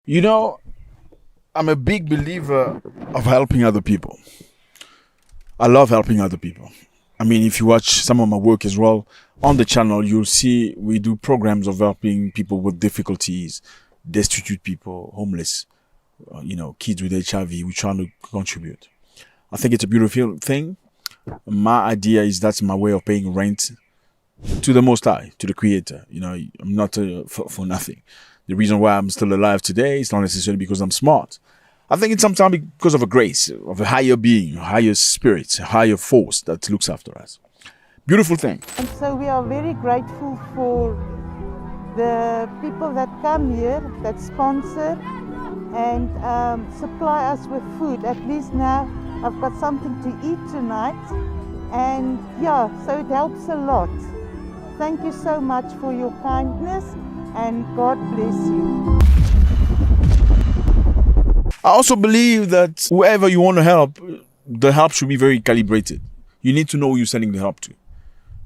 You know, I'm a big believer of helping other people. I love helping other people. I mean, if you watch some of my work as well on the channel, you'll see we do programs of helping people with difficulties, destitute people, homeless, kids with HIV. We're trying to contribute. I think it's a beautiful thing. My idea is that's my way of paying rent to the Most High, to the Creator. I'm not for nothing. The reason why I'm still alive today is not necessarily because I'm smart. I think it's sometimes because of a grace, of a higher being, a higher spirit, a higher force that looks after us. Beautiful thing. And so we are very grateful for the people that come here, that sponsor and supply us with food. At least now I've got something to eat tonight. And yeah, so it helps a lot. Thank you so much for your kindness and God bless you. I also believe that whoever you want to help, the help should be very calibrated. You need to know who you're sending the help to.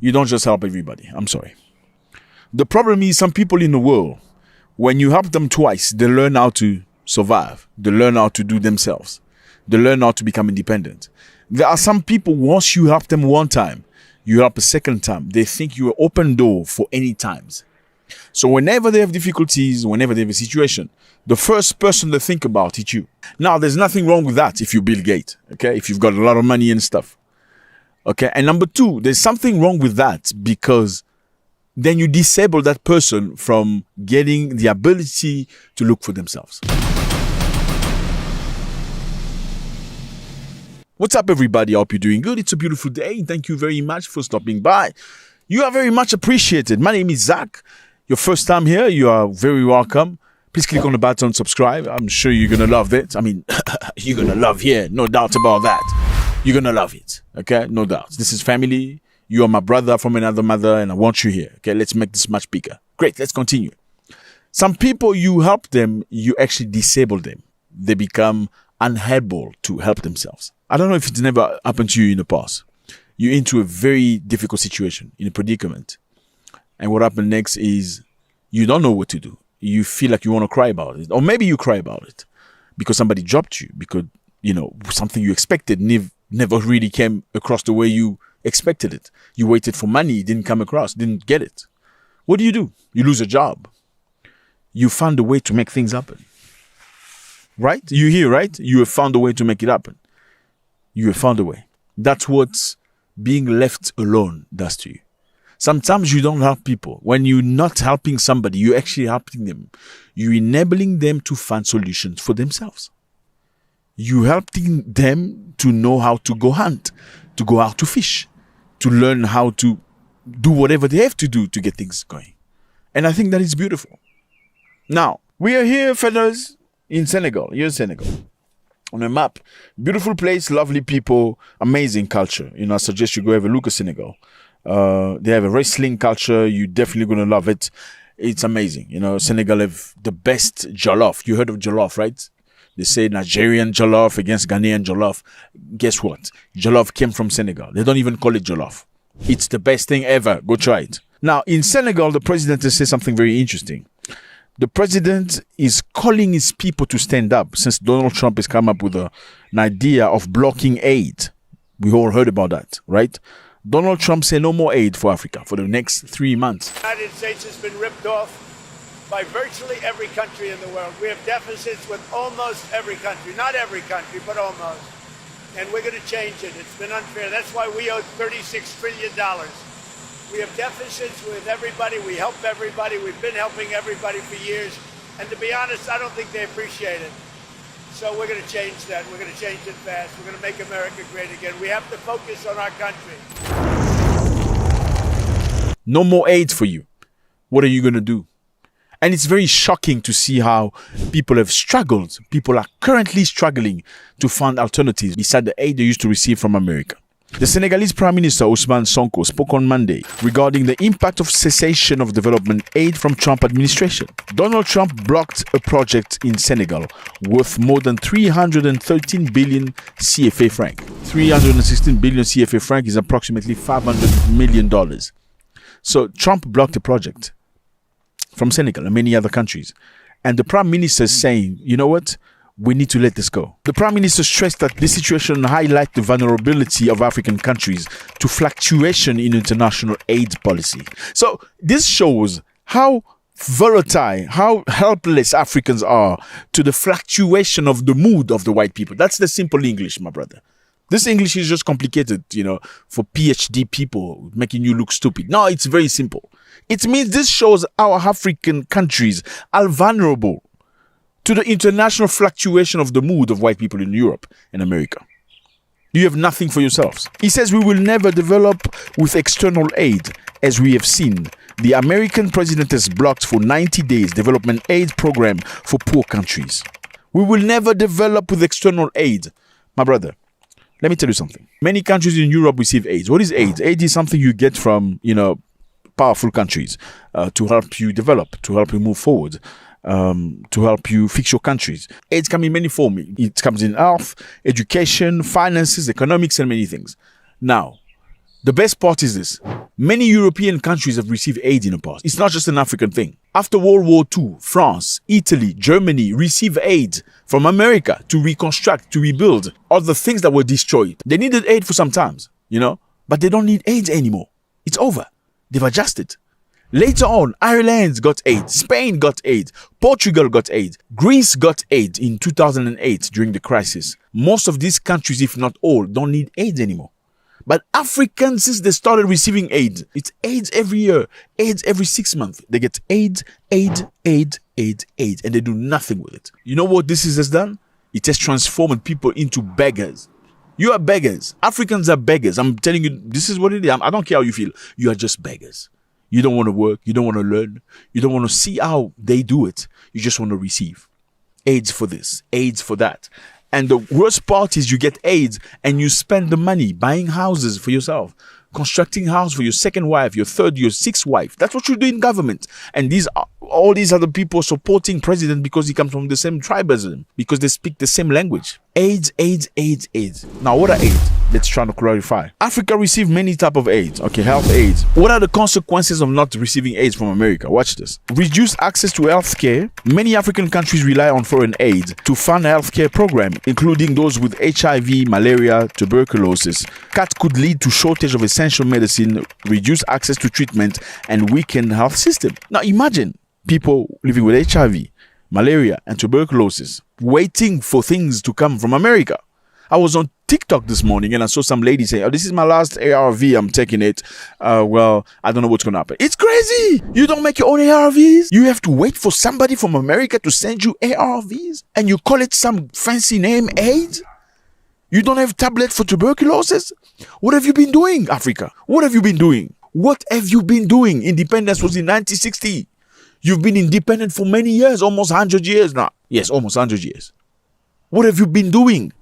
You don't just help everybody. I'm sorry. The problem is some people in the world, when you help them twice, they learn how to survive. They learn how to do themselves. They learn how to become independent. There are some people, once you help them one time, you help a second time, they think you're an open door for any times. So whenever they have difficulties, whenever they have a situation, the first person they think about is you. Now, there's nothing wrong with that if you're Bill Gates, okay? If you've got a lot of money and stuff, okay? And number two, there's something wrong with that because then you disable that person from getting the ability to look for themselves. What's up, everybody? I hope you're doing good. It's a beautiful day. Thank you very much for stopping by. You are very much appreciated. My name is Zack. Your first time here, you are very welcome. Please click on the button, subscribe. I'm sure you're going to love it. I mean, you're going to love here. No doubt about that. You're going to love it. Okay? No doubt. This is family. You are my brother from another mother, and I want you here. Okay? Let's make this much bigger. Great. Let's continue. Some people, you help them, you actually disable them. They become unable to help themselves. I don't know if it's never happened to you in the past. You're into a very difficult situation, in a predicament. And what happened next is you don't know what to do. You feel like you want to cry about it. Or maybe you cry about it because somebody dropped you, because, something you expected never really came across the way you expected it. You waited for money, it didn't come across, didn't get it. What do? You lose a job. You found a way to make things happen. Right? You hear, right? You have found a way to make it happen. You have found a way. That's what being left alone does to you. Sometimes you don't help people. When you're not helping somebody, you're actually helping them. You're enabling them to find solutions for themselves. You're helping them to know how to go hunt, to go out to fish, to learn how to do whatever they have to do to get things going. And I think that is beautiful. Now, we are here, fellas, in Senegal. Here's Senegal. On a map. Beautiful place, lovely people, amazing culture. I suggest you go have a look at Senegal. They have a wrestling culture. You're definitely going to love it. It's amazing. Senegal have the best jollof. You heard of jollof, right? They say Nigerian jollof against Ghanaian jollof. Guess what? Jollof came from Senegal. They don't even call it jollof. It's the best thing ever. Go try it. Now, in Senegal, the president has said something very interesting. The president is calling his people to stand up since Donald Trump has come up with an idea of blocking aid. We all heard about that, right? Donald Trump said no more aid for Africa for the next 3 months. The United States has been ripped off by virtually every country in the world. We have deficits with almost every country. Not every country, but almost. And we're going to change it. It's been unfair. That's why we owe $36 trillion. We have deficits with everybody. We help everybody. We've been helping everybody for years. And to be honest, I don't think they appreciate it. So we're going to change that. We're going to change it fast. We're going to make America great again. We have to focus on our country. No more aid for you. What are you going to do? And it's very shocking to see how people have struggled. People are currently struggling to find alternatives beside the aid they used to receive from America. The Senegalese Prime Minister Ousmane Sonko spoke on Monday regarding the impact of cessation of development aid from Trump administration. Donald Trump blocked a project in Senegal worth more than 313 billion CFA franc. 316 billion CFA franc is approximately $500 million. So Trump blocked a project from Senegal and many other countries. And the Prime Minister is saying, you know what? We need to let this go. The Prime Minister stressed that this situation highlights the vulnerability of African countries to fluctuation in international aid policy. So this shows how volatile, how helpless Africans are to the fluctuation of the mood of the white people. That's the simple English, my brother. This English is just complicated, for PhD people, making you look stupid. No, it's very simple. It means this shows how African countries are vulnerable to the international fluctuation of the mood of white people in Europe and America. You have nothing for yourselves. He says we will never develop with external aid, as we have seen. The American president has blocked for 90 days development aid program for poor countries. We will never develop with external aid. My brother, let me tell you something. Many countries in Europe receive aid. What is aid? Aid is something you get from, powerful countries to help you develop, to help you move forward. To help you fix your countries. Aid comes in many forms. It comes in health, education, finances, economics, and many things. Now, the best part is this. Many European countries have received aid in the past. It's not just an African thing. After World War II, France, Italy, Germany received aid from America to reconstruct, to rebuild all the things that were destroyed. They needed aid for some times, but they don't need aid anymore. It's over. They've adjusted. Later on, Ireland got aid, Spain got aid, Portugal got aid, Greece got aid in 2008 during the crisis. Most of these countries, if not all, don't need aid anymore. But Africans, since they started receiving aid, it's aid every year, aid every 6 months. They get aid, and they do nothing with it. You know what this has done? It has transformed people into beggars. You are beggars. Africans are beggars. I'm telling you, this is what it is. I don't care how you feel. You are just beggars. You don't want to work. You don't want to learn. You don't want to see how they do it. You just want to receive. AIDS for this, AIDS for that. And the worst part is you get AIDS and you spend the money buying houses for yourself, constructing a house for your second wife, your third, your sixth wife. That's what you do in government. And all these other people supporting president because he comes from the same tribalism, because they speak the same language. AIDS. Now, what are AIDS? Let's try to clarify. Africa received many types of AIDS. Okay, health AIDS. What are the consequences of not receiving AIDS from America? Watch this. Reduced access to health care. Many African countries rely on foreign aid to fund healthcare programs, including those with HIV, malaria, tuberculosis. That could lead to shortage of essential medicine, reduced access to treatment, and weakened health system. Now, imagine people living with HIV, malaria, and tuberculosis, waiting for things to come from America. I was on TikTok this morning and I saw some lady say, this is my last ARV, I'm taking it. Well, I don't know what's going to happen. It's crazy. You don't make your own ARVs. You have to wait for somebody from America to send you ARVs and you call it some fancy name, AIDS. You don't have tablet for tuberculosis. What have you been doing, Africa? What have you been doing? What have you been doing? Independence was in 1960. You've been independent for many years, almost 100 years now. Yes, almost 100 years. What have you been doing?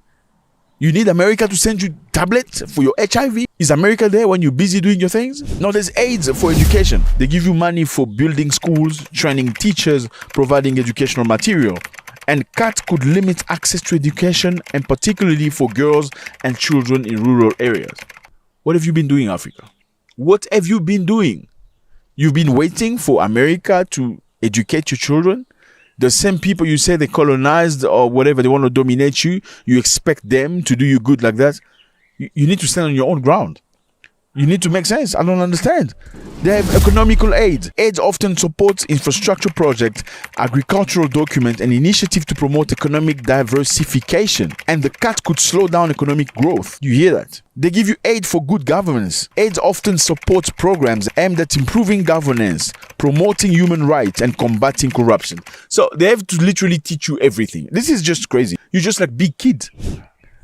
You need America to send you tablets for your HIV? Is America there when you're busy doing your things? No, there's aids for education. They give you money for building schools, training teachers, providing educational material. And CAT could limit access to education, and particularly for girls and children in rural areas. What have you been doing, Africa? What have you been doing? You've been waiting for America to educate your children? The same people you say they colonized or whatever, they want to dominate you, you expect them to do you good like that? You need to stand on your own ground. You need to make sense. I don't understand. They have economical aid. Aid often supports infrastructure projects, agricultural documents, and initiatives to promote economic diversification. And the cut could slow down economic growth. You hear that? They give you aid for good governance. Aid often supports programs aimed at improving governance, promoting human rights, and combating corruption. So they have to literally teach you everything. This is just crazy. You're just like big kid.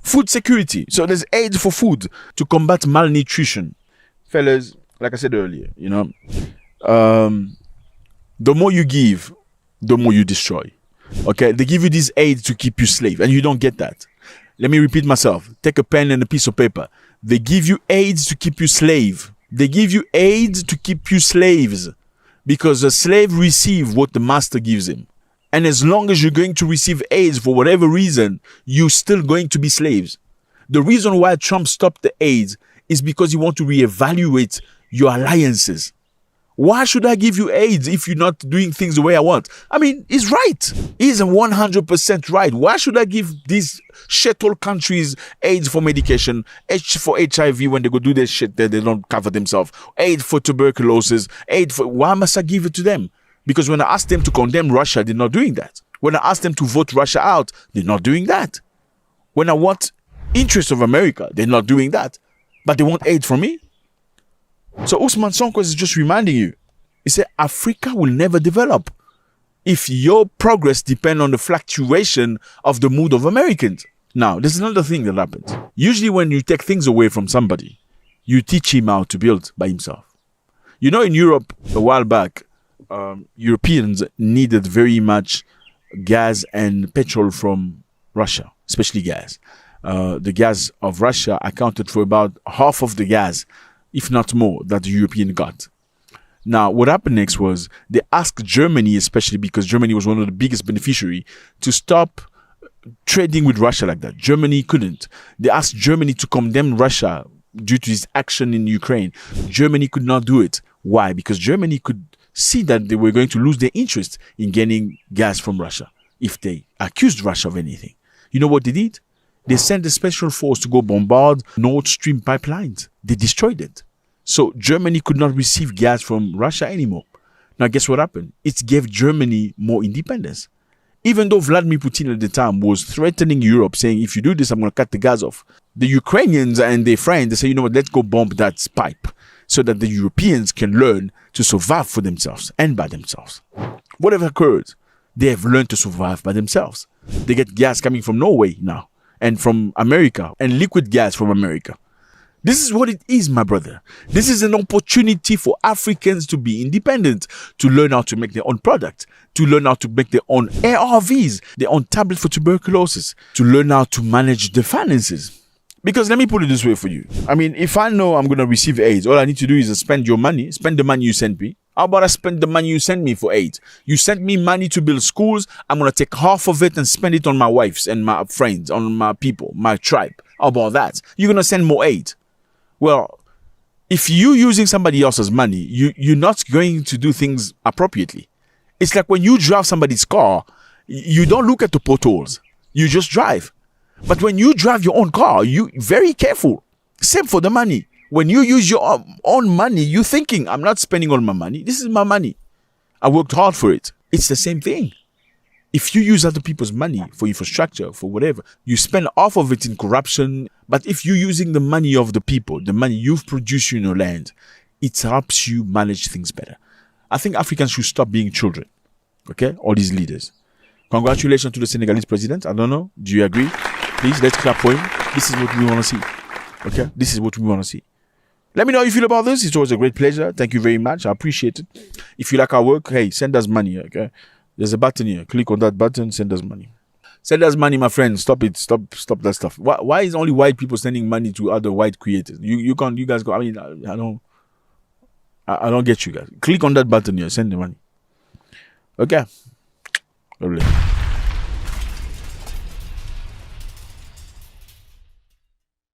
Food security. So there's aid for food to combat malnutrition. Fellas, like I said earlier, the more you give, the more you destroy. Okay? They give you this aid to keep you slave, and you don't get that. Let me repeat myself. Take a pen and a piece of paper. They give you aids to keep you slave. They give you aids to keep you slaves, because the slave receives what the master gives him. And as long as you're going to receive aids for whatever reason, you're still going to be slaves. The reason why Trump stopped the aids is because he wants to reevaluate your alliances. Why should I give you AIDS if you're not doing things the way I want? I mean, he's right. He's 100% right. Why should I give these shithole countries AIDS for medication, for HIV when they go do their shit there, they don't cover themselves, AIDS for tuberculosis, AIDS for... Why must I give it to them? Because when I asked them to condemn Russia, they're not doing that. When I asked them to vote Russia out, they're not doing that. When I want interest of America, they're not doing that. But they want aid from me? So Usman Sonko is just reminding you. He said, Africa will never develop if your progress depends on the fluctuation of the mood of Americans. Now, there's another thing that happens. Usually when you take things away from somebody, you teach him how to build by himself. You know, in Europe, a while back, Europeans needed very much gas and petrol from Russia, especially gas. The gas of Russia accounted for about half of the gas, if not more, that the European got. Now, what happened next was they asked Germany, especially because Germany was one of the biggest beneficiaries, to stop trading with Russia like that. Germany couldn't. They asked Germany to condemn Russia due to its action in Ukraine. Germany could not do it. Why? Because Germany could see that they were going to lose their interest in getting gas from Russia if they accused Russia of anything. You know what they did? They sent a special force to go bombard Nord Stream pipelines. They destroyed it. So Germany could not receive gas from Russia anymore. Now, guess what happened? It gave Germany more independence. Even though Vladimir Putin at the time was threatening Europe, saying, if you do this, I'm going to cut the gas off. The Ukrainians and their friends, they say, you know what, let's go bomb that pipe so that the Europeans can learn to survive for themselves and by themselves. Whatever occurred, they have learned to survive by themselves. They get gas coming from Norway now and from America and liquid gas from America. This is what it is, my brother. This is an opportunity for Africans to be independent, to learn how to make their own product, to learn how to make their own ARVs, their own tablet for tuberculosis, to learn how to manage the finances. Because let me put it this way for you. I mean, if I know I'm going to receive AIDS, all I need to do is spend your money, spend the money you send me. How about I spend the money you send me for AIDS? You sent me money to build schools. I'm going to take half of it and spend it on my wives and my friends, on my people, my tribe. How about that? You're going to send more aid. Well, if you're using somebody else's money, you're not going to do things appropriately. It's like when you drive somebody's car, you don't look at the potholes. You just drive. But when you drive your own car, you're very careful. Same for the money. When you use your own money, you're thinking, I'm not spending all my money. This is my money. I worked hard for it. It's the same thing. If you use other people's money for infrastructure, for whatever, you spend half of it in corruption. But if you're using the money of the people, the money you've produced in your land, it helps you manage things better. I think Africans should stop being children. Okay? All these leaders. Congratulations to the Senegalese president. I don't know. Do you agree? Please, let's clap for him. This is what we want to see. Okay? This is what we want to see. Let me know how you feel about this. It's always a great pleasure. Thank you very much. I appreciate it. If you like our work, hey, send us money. Okay? There's a button here. Click on that button. Send us money. Send us money, my friend. Stop it. Stop that stuff. Why is only white people sending money to other white creators? You guys go. I mean, I don't get you guys. Click on that button here. Send the money. Okay. Lovely.